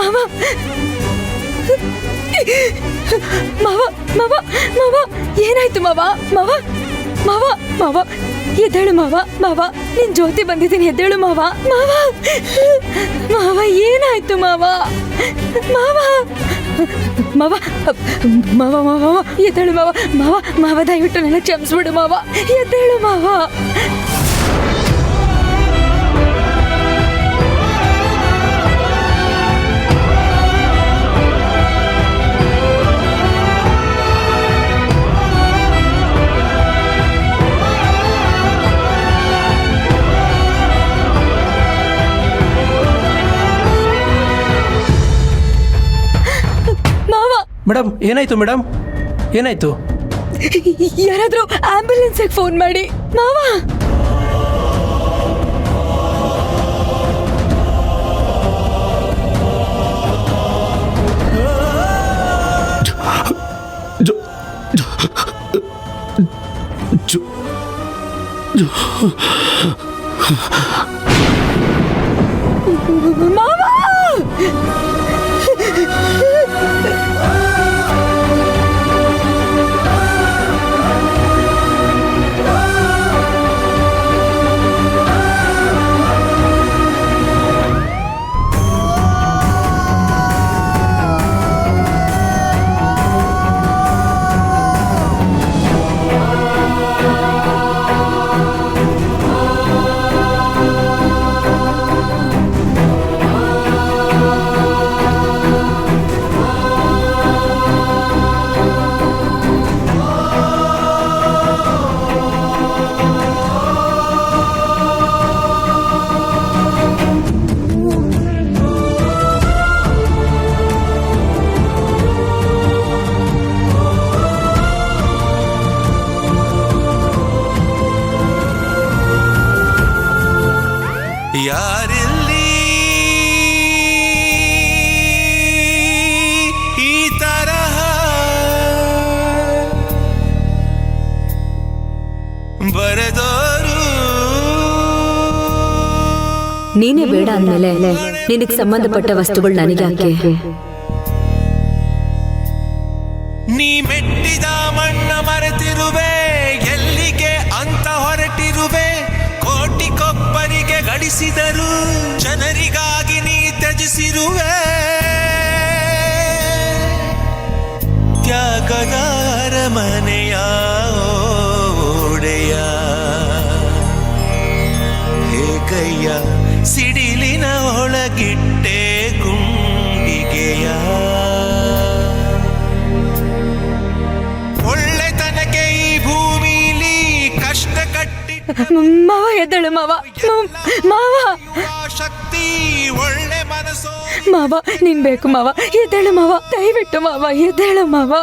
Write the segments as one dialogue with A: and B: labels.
A: ಮಾವ ಮಾವ ಮಾವ ಮಾವ ಏನಾಯ್ತು ಮಾವ ಮಾವ ಮಾವ ಮಾವ ಎದ್ದೇಳು ಮಾವ ಮಾವ ನಿನ್ ಜ್ಯೋತಿ ಬಂದಿದ್ದೀನಿ ಎದ್ದೇಳು ಮಾವ ಮಾವ ಮಾವ ಏನಾಯ್ತು ಮಾವ ಮಾವ ಮಾವ ಮಾವ ಮಾವ ಎದ್ದೇಳು ಮಾವ ಮಾವ ಮಾವ ದಯವಿಟ್ಟು ನನ್ನ ಕ್ಷಮಿಸ್ಬಿಡು ಮಾವ ಎದ್ದೇಳು ಮಾವ
B: ಮೇಡಮ್ ಏನಾಯ್ತು ಮೇಡಮ್ ಏನಾಯ್ತು?
A: ಯಾರಾದ್ರೂ ಆಂಬ್ಯುಲೆನ್ಸ್ಗೆ ಫೋನ್ ಮಾಡಿ ಮಾವ. ಮಾವ
C: ಯಾರಿಲ್ಲಿ ಈ ತರಹ ಬರೆದೋರು
D: ನೀನೇ ಬೇಡ ಅಂದ್ಮೇಲೆ ನಿನಗೆ ಸಂಬಂಧಪಟ್ಟ ವಸ್ತುಗಳು ನನಗೆ ಯಾಕೆ?
C: ನೀ ಮೆಟ್ಟಿದ ಮಣ್ಣ ಮರೆತಿರುವೆ ಎಲ್ಲಿಗೆ ಅಂತ ಹೊರಟಿರುವೆ ಕೋಟಿ ಕೊಬ್ಬರಿಗೆ ಗಳಿಸಿದರು ಜನರಿಗಾಗಿ ನೀ ತ್ಯಜಿಸಿರುವೆ ತ್ಯಾಗದ ಅರಮನೆಯ ಓಡೆಯ ಹೇಗಯ್ಯ ಸಿಡಿಲಿನ ಒಳಗಿಟ್ಟೆ ಗುಂಡಿಗೆಯ ಒಳ್ಳೆತನಕ್ಕೆ ಈ ಭೂಮಿಲಿ ಕಷ್ಟ ಕಟ್ಟಿ
A: ಮಾವ ಎದ್ದೇಳು ಮಾವ ಮಾವ
C: ಶಕ್ತಿ ಒಳ್ಳೆ ಮನಸ್ಸು
A: ಮಾವ ನೀನ್ ಬೇಕು ಮಾವ ಎದ್ದೇಳು ಮಾವ ದಯವಿಟ್ಟು ಮಾವ ಎದ್ದೇಳು ಮಾವ.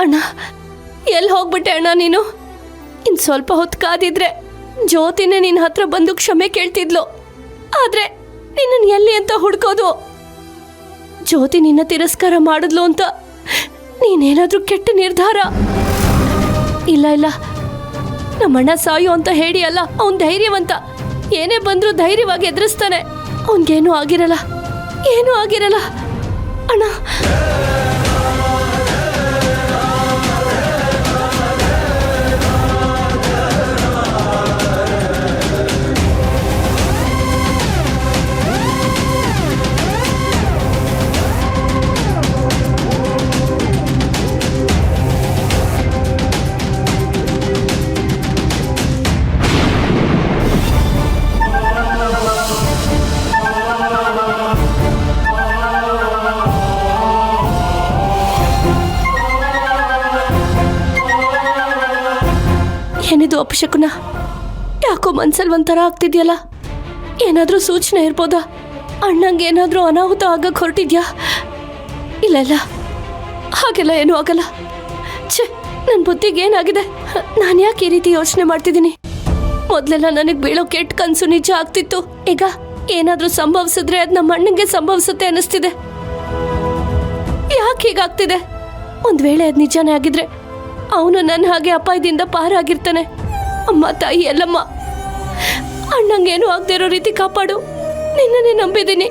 E: ಅಣ್ಣ ಎಲ್ಲಿ ಹೋಗ್ಬಿಟ್ಟೆ ಅಣ್ಣ ನೀನು? ಇನ್ನು ಸ್ವಲ್ಪ ಹೊತ್ತು ಕಾದಿದ್ರೆ ಜ್ಯೋತಿನೇ ನಿನ್ನ ಹತ್ರ ಬಂದು ಕ್ಷಮೆ ಕೇಳ್ತಿದ್ಲು. ಆದರೆ ನಿನ್ನನ್ನು ಎಲ್ಲಿ ಅಂತ ಹುಡ್ಕೋದು? ಜ್ಯೋತಿ ನಿನ್ನ ತಿರಸ್ಕಾರ ಮಾಡಿದ್ಲು ಅಂತ ನೀನೇನಾದರೂ ಕೆಟ್ಟ ನಿರ್ಧಾರ? ಇಲ್ಲ ಇಲ್ಲ, ನಮ್ಮಣ್ಣ ಸಾಯು ಅಂತ ಹೇಳಿ ಅಲ್ಲ, ಅವನು ಧೈರ್ಯವಂತ. ಏನೇ ಬಂದರೂ ಧೈರ್ಯವಾಗಿ ಎದುರಿಸ್ತಾನೆ. ಅವನಿಗೇನೂ ಆಗಿರಲ್ಲ, ಏನೂ ಆಗಿರಲ್ಲ ಅಣ್ಣ. ಏನಿದು ಅಪಶಕುನ? ಯಾಕೋ ಮನ್ಸಲ್ಲಿ ಒಂಥರ ಆಗ್ತಿದ್ಯಲ್ಲ? ಏನಾದರೂ ಸೂಚನೆ ಇರ್ಬೋದಾ? ಅಣ್ಣಂಗೆ ಏನಾದರೂ ಅನಾಹುತ ಆಗಕ್ಕೆ ಹೊರಟಿದ್ಯಾ? ಇಲ್ಲ ಇಲ್ಲ, ಹಾಗೆಲ್ಲ ಏನೂ ಆಗಲ್ಲ. ಛೇ, ನನ್ನ ಬುದ್ಧಿಗೆ ಏನಾಗಿದೆ? ನಾನು ಯಾಕೆ ಈ ರೀತಿ ಯೋಚನೆ ಮಾಡ್ತಿದ್ದೀನಿ? ಮೊದಲೆಲ್ಲ ನನಗೆ ಬೀಳೋ ಕೆಟ್ಟ ಕನಸು ನಿಜ ಆಗ್ತಿತ್ತು. ಈಗ ಏನಾದರೂ ಸಂಭವಿಸಿದ್ರೆ ಅದು ನಮ್ಮ ಅಣ್ಣಂಗೆ ಸಂಭವಿಸುತ್ತೆ ಅನ್ನಿಸ್ತಿದೆ. ಯಾಕೆ ಹೀಗಾಗ್ತಿದೆ? ಒಂದು ವೇಳೆ ಅದು ನಿಜಾನೇ ಆಗಿದ್ರೆ ಅವನು ನನ್ನ ಹಾಗೆ ಅಪಾಯದಿಂದ ಪಾರಾಗಿರ್ತಾನೆ. ಅಮ್ಮ, ತಾಯಿ, ಎಲ್ಲಮ್ಮ, ಅಣ್ಣಂಗೇನು ಆಗದೆ ಇರೋ ರೀತಿ ಕಾಪಾಡು. ನಿನ್ನನ್ನೇ ನಂಬಿದ್ದೀನಿ.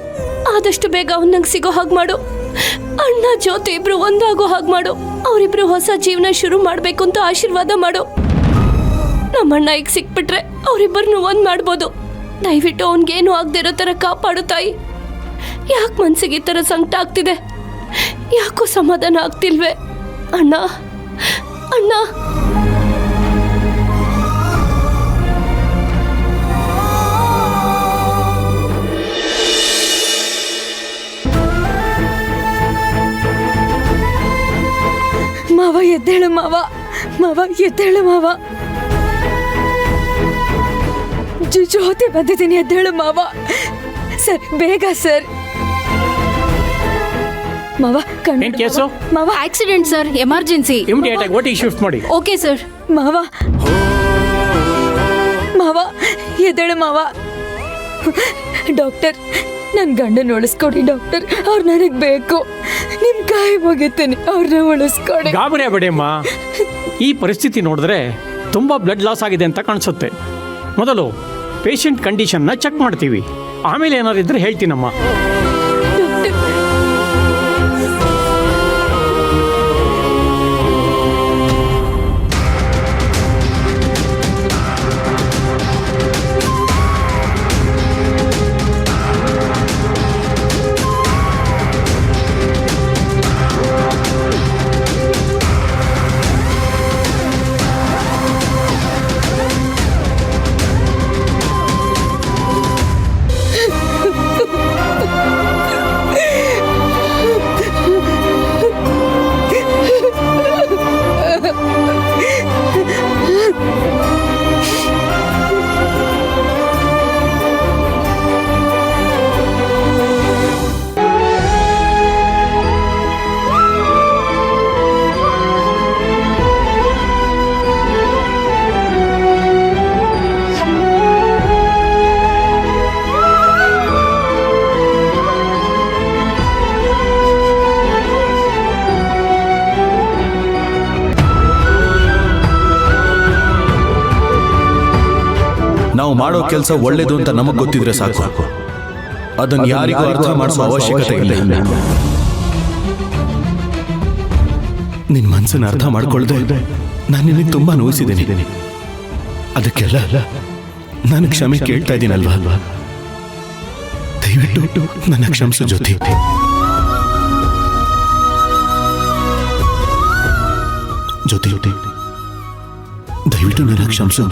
E: ಆದಷ್ಟು ಬೇಗ ಅವನು ನಂಗೆ ಸಿಗೋ ಹಾಗೆ ಮಾಡು. ಅಣ್ಣ ಜ್ಯೋತಿ ಇಬ್ರು ಒಂದಾಗೋ ಹಾಗೆ ಮಾಡು. ಅವರಿಬ್ರು ಹೊಸ ಜೀವನ ಶುರು ಮಾಡಬೇಕು ಅಂತ ಆಶೀರ್ವಾದ ಮಾಡು. ನಮ್ಮಣ್ಣ ಈಗ ಸಿಕ್ಬಿಟ್ರೆ ಅವರಿಬ್ಬರನ್ನು ಒಂದು ಮಾಡ್ಬೋದು. ದಯವಿಟ್ಟು ಅವನಿಗೇನು ಆಗದೆ ಇರೋ ಥರ ಕಾಪಾಡು ತಾಯಿ. ಯಾಕೆ ಮನ್ಸಿಗೆ ಈ ಥರ ಸಂಕಟ ಆಗ್ತಿದೆ? ಯಾಕೋ ಸಮಾಧಾನ ಆಗ್ತಿಲ್ವೇ? ಅಣ್ಣ, ಅಣ್ಣ.
A: ಮಾವ ಎದ್ದೇಳು ಮಾವ, ಮಾವ ಎದ್ದೇಳು ಮಾವ. ಜ್ಯೋತಿ ಬಂದಿದ್ದೀನಿ, ಎದ್ದೇಳು ಮಾವ. ಸರ್ ಬೇಗ ಸರ್. ಮಾವ
B: ಏನ್ ಕೇಸು?
A: ಮಾವ
F: ಆಕ್ಸಿಡೆಂಟ್ ಸರ್, ಎಮರ್ಜೆನ್ಸಿ.
B: ಇಮಿಡಿಯೇಟ್ ಆಗಿ ಓಟಿಗೆ ಶಿಫ್ಟ್ ಮಾಡಿ.
F: Okay sir.
A: ಮಾವ, ಮಾವ ಎದ್ದೇಳು ಮಾವ. ಡಾಕ್ಟರ್, ನನ್ನ ಗಂಡನ ಉಳಿಸ್ಕೊಡಿ ಡಾಕ್ಟರ್. ಅವ್ರು ನನಗೆ ಬೇಕು. ನಿಮ್ ಕೈ ಮುಗಿತೀನಿ, ಅವ್ರನ್ನ ಉಳಿಸ್ಕೊಡಿ.
G: ಗಾಬರಿ ಆಗಬೇಡಿ ಅಮ್ಮ. ಈ ಪರಿಸ್ಥಿತಿ ನೋಡಿದ್ರೆ ತುಂಬ ಬ್ಲಡ್ ಲಾಸ್ ಆಗಿದೆ ಅಂತ ಕಾಣಿಸುತ್ತೆ. ಮೊದಲು ಪೇಷಂಟ್ ಕಂಡೀಷನ್ನ ಚೆಕ್ ಮಾಡ್ತೀವಿ, ಆಮೇಲೆ ಏನಾರು ಇದ್ರೆ ಹೇಳ್ತೀನಮ್ಮ.
H: ನಾವು ಮಾಡೋ ಕೆಲಸ ಒಳ್ಳೇದು ಅಂತ ನಮಗೆ ಗೊತ್ತಿದ್ರೆ ಸಾಕು. ಅದನ್ನು ಯಾರಿಗೂ ಅರ್ಥ ಮಾಡಿಸೋ ಅವಶ್ಯಕತೆ ಇಲ್ಲ. ನಿನ್ನ ಮನಸ್ಸನ್ನು ಅರ್ಥ ಮಾಡ್ಕೊಳ್ಳದೆ ನಾನು ನಿನಗೆ ತುಂಬಾ ನೋಯಿಸಿದ್ದೀನಿ. ಅದಕ್ಕೆಲ್ಲ ನಾನು ಕ್ಷಮೆ ಕೇಳ್ತಾ ಇದ್ದೀನಲ್ವಾ? ದಯವಿಟ್ಟು ನನ್ನ ಕ್ಷಮಿಸು ಜ್ಯೋತಿ. ಜ್ಯೋತಿ ದಯವಿಟ್ಟು ನನ್ನ ಕ್ಷಮಿಸು.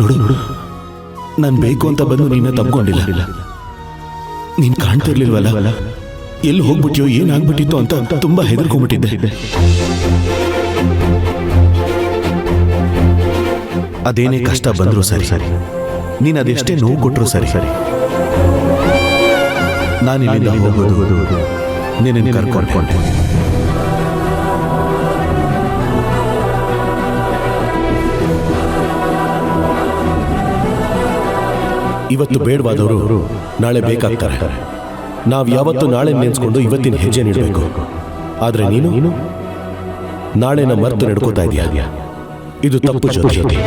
H: ನೋಡು, ನಾನು ಬೇಕು ಅಂತ ಬಂದು ನಿನ್ನ ತಪ್ಕೊಂಡಿಲ್ಲ. ನೀನ್ ಕಾಣ್ತಿರ್ಲಿಲ್ವಲ್ಲ, ಎಲ್ಲಿ ಹೋಗ್ಬಿಟ್ಟಿಯೋ, ಏನಾಗ್ಬಿಟ್ಟಿತ್ತು ಅಂತ ತುಂಬಾ ಹೆದರ್ಕೊಂಡ್ಬಿಟ್ಟಿದ್ದೆ. ಅದೇನೇ ಕಷ್ಟ ಬಂದ್ರು ಸರಿ, ನೀನ್ ಅದೆಷ್ಟೇ ನೋವು ಕೊಟ್ಟರು ಸರಿ, ನಾನಿಲ್ಲಿಂದ ಹೋಗೋದು ನಿನ್ನ ಕರ್ಕೊಂಡೆ. ಇವತ್ತು ಬೇಡವಾದವರು ನಾಳೆ ಬೇಕಾಗ್ತಾರೆ. ನಾವು ಯಾವತ್ತು ನಾಳೆ ನೆನೆಸ್ಕೊಂಡು ಇವತ್ತಿನ ಹೆಜ್ಜೆ ನೀಡಬೇಕು. ಆದ್ರೆ ನೀನು ನಾಳೆನ ಮರೆತು ನಡ್ಕೋತಾ ಇದೆಯಾ? ಇದು ತಪ್ಪು ಜ್ಯೋತಿ.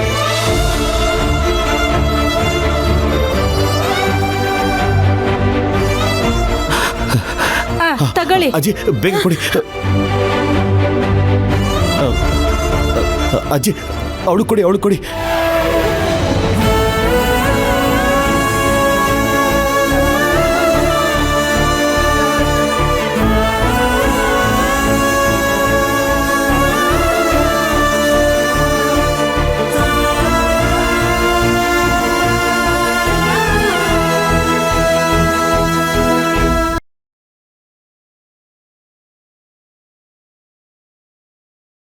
F: ತಗೊಳ್ಳಿ
H: ಅಜ್ಜಿ, ಬೇಗ ಕೊಡಿ. ಅಜ್ಜಿ, ಅವಳು ಕೊಡಿ.